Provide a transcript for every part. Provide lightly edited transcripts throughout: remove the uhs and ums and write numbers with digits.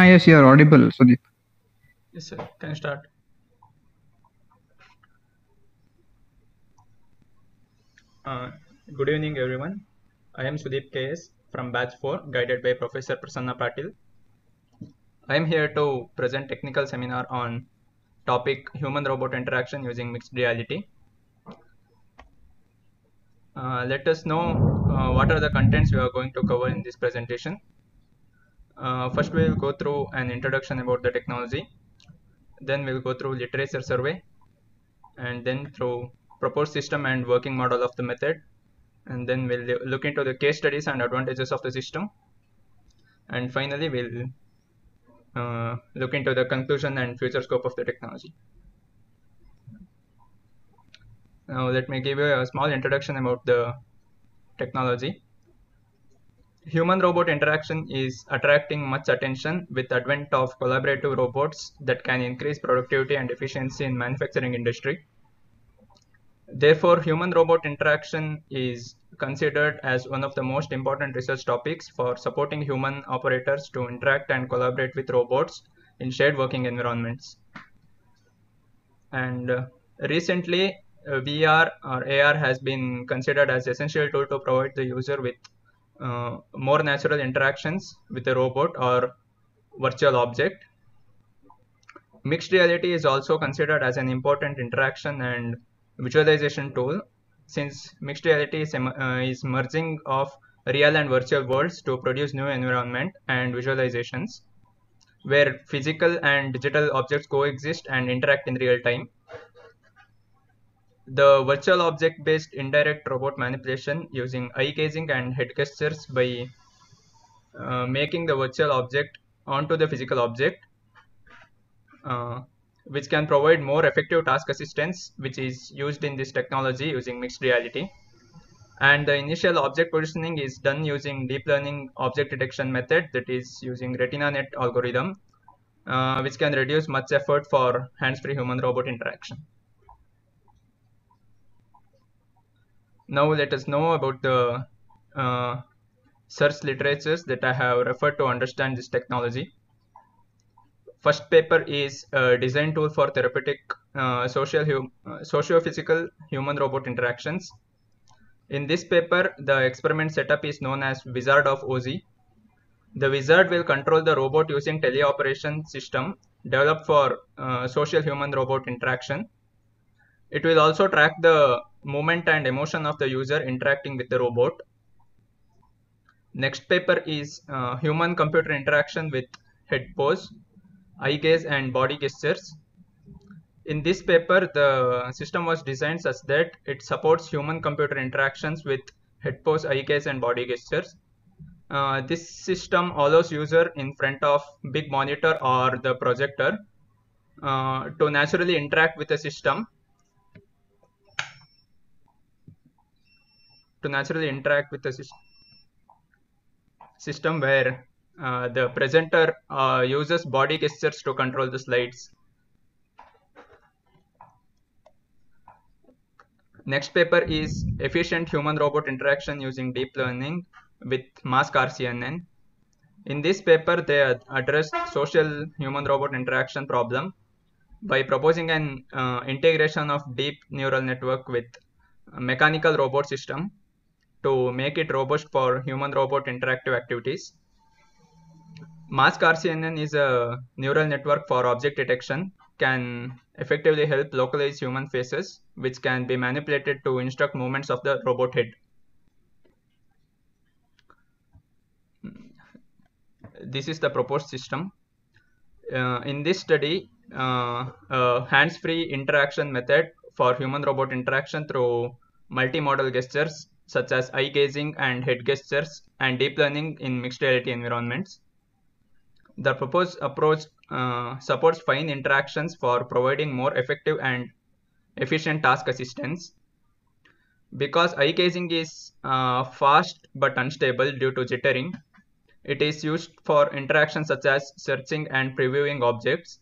Yes, you are audible, Sudeep. Yes, sir. Can you start? Good evening, everyone. I am Sudeep KS from Batch 4, guided by Professor Prasanna Patil. I am here to present technical seminar on topic human-robot interaction using mixed reality. Let us know what are the contents we are going to cover in this presentation. First, we will go through an introduction about the technology. Then we'll go through literature survey, and then through proposed system and working model of the method. And then we'll look into the case studies and advantages of the system. And finally, we'll look into the conclusion and future scope of the technology. Now, let me give you a small introduction about the technology. Human-robot interaction is attracting much attention with the advent of collaborative robots that can increase productivity and efficiency in manufacturing industry. Therefore, human-robot interaction is considered as one of the most important research topics for supporting human operators to interact and collaborate with robots in shared working environments. And recently, VR or AR has been considered as essential tool to provide the user with more natural interactions with a robot or virtual object. Mixed reality is also considered as an important interaction and visualization tool, since mixed reality is merging of real and virtual worlds to produce new environment and visualizations where physical and digital objects coexist and interact in real time. The virtual object-based indirect robot manipulation using eye gazing and head gestures by making the virtual object onto the physical object, which can provide more effective task assistance, which is used in this technology using mixed reality. And the initial object positioning is done using deep learning object detection method, that is using RetinaNet algorithm, which can reduce much effort for hands-free human-robot interaction. Now let us know about the search literatures that I have referred to understand this technology. First paper is a design tool for therapeutic socio-physical human-robot interactions. In this paper, the experiment setup is known as Wizard of Oz. The wizard will control the robot using teleoperation system developed for social human-robot interaction. It will also track the movement and emotion of the user interacting with the robot. Next paper is human-computer interaction with head pose, eye gaze, and body gestures. In this paper, the system was designed such that it supports human-computer interactions with head pose, eye gaze, and body gestures. This system allows user in front of big monitor or the projector to naturally interact with the system. System where the presenter uses body gestures to control the slides. Next paper is efficient human-robot interaction using deep learning with mask RCNN. In this paper, they addressed social human-robot interaction problem by proposing an integration of deep neural network with a mechanical robot system to make it robust for human-robot interactive activities. Mask RCNN is a neural network for object detection, can effectively help localize human faces, which can be manipulated to instruct movements of the robot head. This is the proposed system. In this study, hands-free interaction method for human-robot interaction through multimodal gestures such as eye gazing and head gestures and deep learning in mixed reality environments. The proposed approach supports fine interactions for providing more effective and efficient task assistance. Because eye gazing is fast but unstable due to jittering, it is used for interactions such as searching and previewing objects.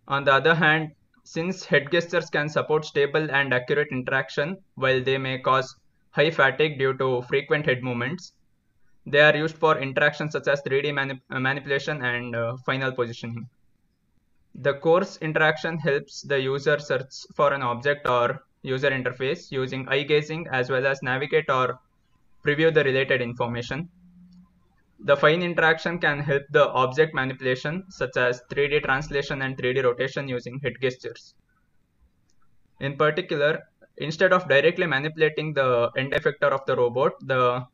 On the other hand, since head gestures can support stable and accurate interaction while they may cause high fatigue due to frequent head movements, They are used for interactions such as 3D manipulation and final positioning. The coarse interaction helps the user search for an object or user interface using eye gazing as well as navigate or preview the related information. The fine interaction can help the object manipulation such as 3D translation and 3D rotation using head gestures. In particular, instead of directly manipulating the end effector of the robot, the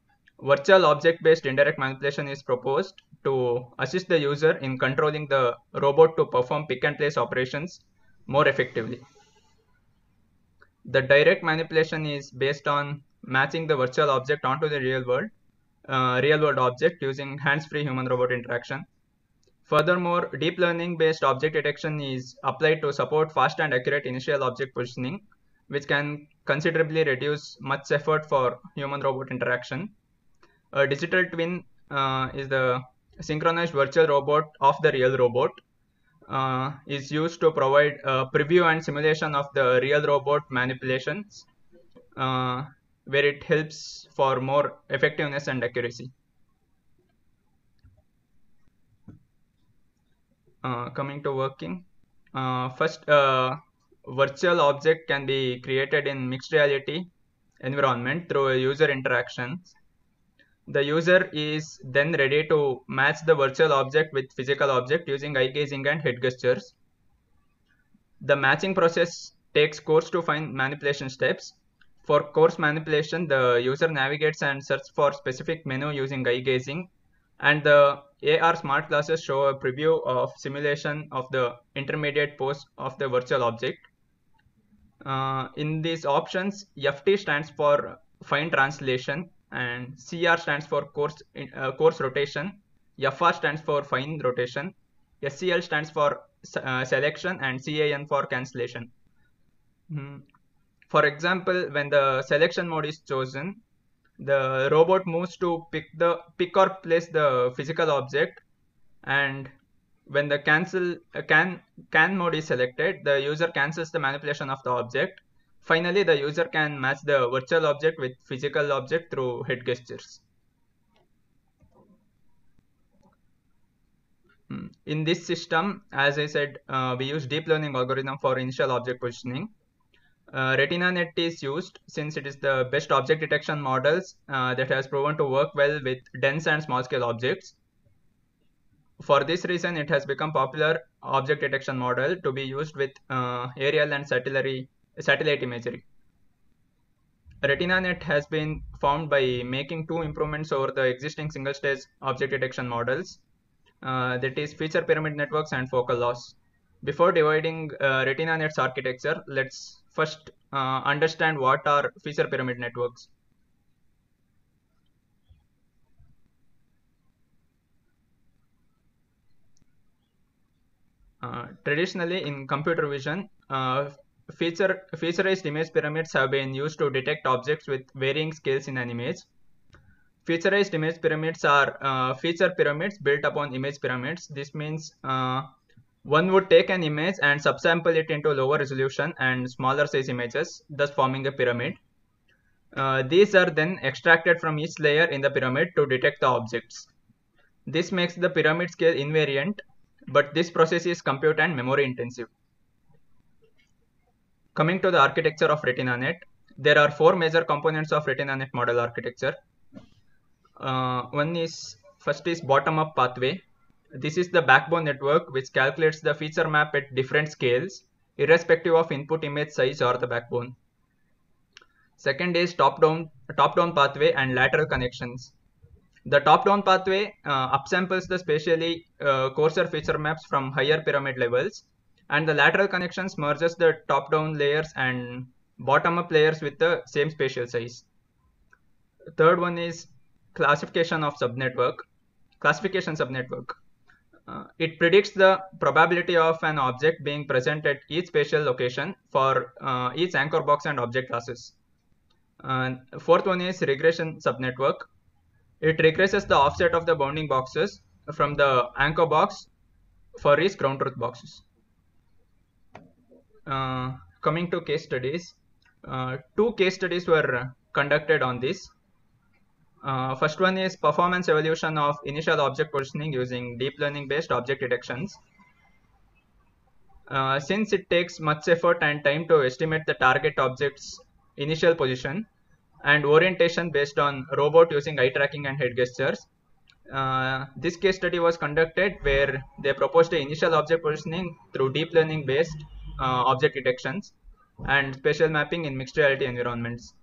virtual object-based indirect manipulation is proposed to assist the user in controlling the robot to perform pick-and-place operations more effectively. The direct manipulation is based on matching the virtual object onto the real world object using hands-free human-robot interaction. Furthermore, deep learning-based object detection is applied to support fast and accurate initial object positioning, which can considerably reduce much effort for human-robot interaction. A digital twin is the synchronized virtual robot of the real robot. Is used to provide a preview and simulation of the real robot manipulations, where it helps for more effectiveness and accuracy. Coming to working, first, virtual object can be created in mixed reality environment through a user interaction. The user is then ready to match the virtual object with physical object using eye gazing and head gestures. The matching process takes coarse to fine manipulation steps. For coarse manipulation, the user navigates and searches for specific menu using eye gazing, and the AR smart glasses show a preview of simulation of the intermediate pose of the virtual object. In these options, FT stands for fine translation, and CR stands for coarse rotation, FR stands for fine rotation, SCL stands for selection, and CAN for cancellation. For example, when the selection mode is chosen, the robot moves to pick or place the physical object, and when the can mode is selected, the user cancels the manipulation of the object. Finally, the user can match the virtual object with physical object through head gestures. In this system, as I said, we use deep learning algorithm for initial object positioning. RetinaNet is used since it is the best object detection models that has proven to work well with dense and small scale objects. For this reason, it has become popular object detection model to be used with aerial and satellite imagery. RetinaNet has been found by making two improvements over the existing single-stage object detection models, that is feature pyramid networks and focal loss. Before dividing RetinaNet's architecture, let's first understand what are feature pyramid networks. Traditionally, in computer vision, featurized image pyramids have been used to detect objects with varying scales in an image. Featurized image pyramids are feature pyramids built upon image pyramids. This means one would take an image and subsample it into lower resolution and smaller size images, thus forming a pyramid. These are then extracted from each layer in the pyramid to detect the objects. This makes the pyramid scale invariant, but this process is compute and memory intensive. Coming to the architecture of RetinaNet, there are four major components of RetinaNet model architecture. First is bottom-up pathway. This is the backbone network which calculates the feature map at different scales, irrespective of input image size or the backbone. Second is top-down pathway and lateral connections. The top-down pathway upsamples the spatially coarser feature maps from higher pyramid levels, and the lateral connections merges the top-down layers and bottom-up layers with the same spatial size. Third one is classification subnetwork. It predicts the probability of an object being present at each spatial location for each anchor box and object classes. And fourth one is regression subnetwork. It regresses the offset of the bounding boxes from the anchor box for each ground truth boxes. Coming to case studies, two case studies were conducted on this. First one is performance evaluation of initial object positioning using deep learning based object detections. Since it takes much effort and time to estimate the target object's initial position and orientation based on robot using eye tracking and head gestures, this case study was conducted where they proposed the initial object positioning through deep learning based object detections and spatial mapping in mixed reality environments.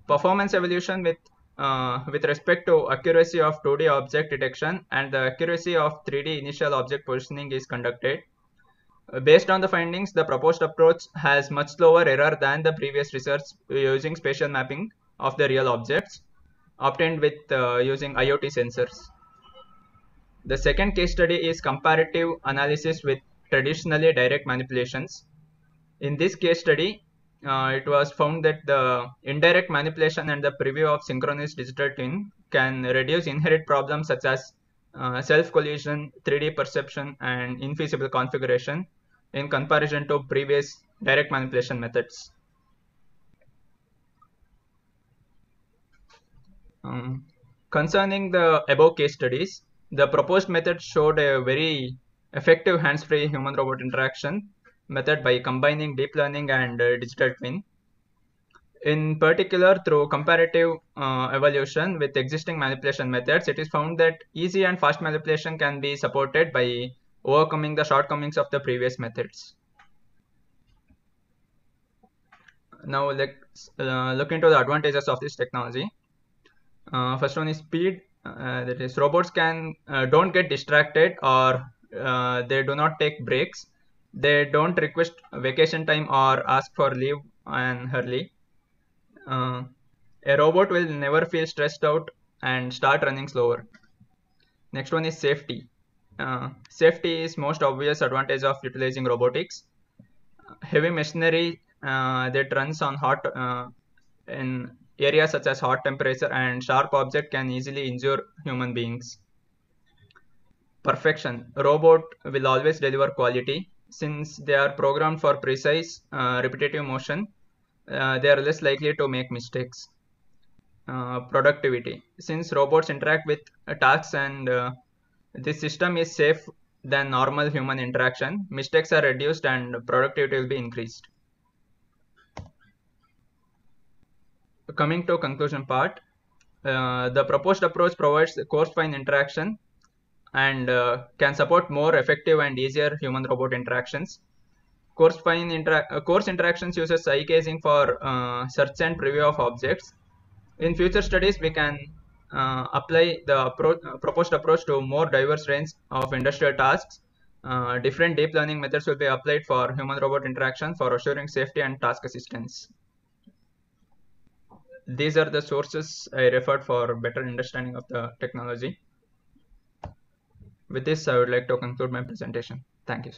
Performance evaluation with respect to accuracy of 2D object detection and the accuracy of 3D initial object positioning is conducted. Based on the findings, the proposed approach has much lower error than the previous research using spatial mapping of the real objects obtained with using IoT sensors. The second case study is comparative analysis with traditionally direct manipulations. In this case study, it was found that the indirect manipulation and the preview of synchronous digital twin can reduce inherent problems such as self-collision, 3D perception, and infeasible configuration in comparison to previous direct manipulation methods. Concerning the above case studies, the proposed method showed a very effective hands-free human-robot interaction method by combining deep learning and digital twin. In particular, through comparative evaluation with existing manipulation methods, it is found that easy and fast manipulation can be supported by overcoming the shortcomings of the previous methods. Now let's look into the advantages of this technology. First one is speed. That is, robots don't get distracted or they do not take breaks. They don't request vacation time or ask for leave and hurry. A robot will never feel stressed out and start running slower. Next one is safety. Safety is most obvious advantage of utilizing robotics. Heavy machinery that runs on in areas such as hot temperature and sharp object can easily injure human beings. Perfection. Robot will always deliver quality. Since they are programmed for precise, repetitive motion, they are less likely to make mistakes. Productivity. Since robots interact with tasks and this system is safe than normal human interaction, mistakes are reduced and productivity will be increased. Coming to conclusion part, the proposed approach provides coarse-fine interaction and can support more effective and easier human-robot interactions. Coarse interactions uses eye gazing for search and preview of objects. In future studies, we can apply the proposed approach to more diverse range of industrial tasks. Different deep learning methods will be applied for human-robot interaction for assuring safety and task assistance. These are the sources I referred for better understanding of the technology. With this, I would like to conclude my presentation. Thank you.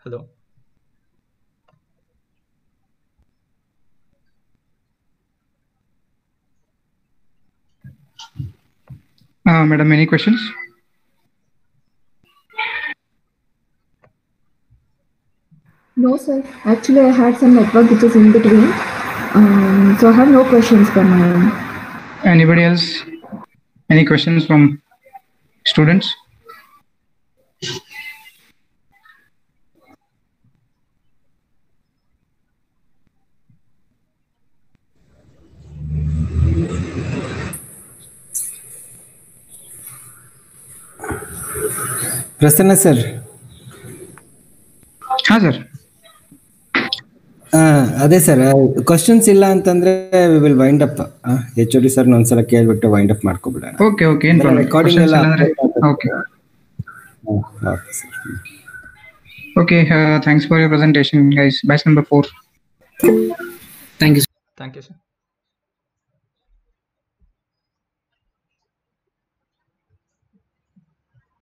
Hello. Madam, any questions? No, sir. Actually, I had some network which is in between. So I have no questions for my. Anybody else? Any questions from students? Prasanna sir. ಹಾಂ sir. ಅದೇ sir, questions ಇಲ್ಲ ಅಂತಂದ್ರೆ we will wind up. HOD sir ಒಂದ್ಸಲ ಕೇಳ್ಬಿಟ್ಟು wind up ಮಾಡ್ಕೊಬಿಡೋಣ. Okay okay, recording ಎಲ್ಲ okay okay. Thanks for your presentation guys. Batch number 4. Thank you. Thank you, sir.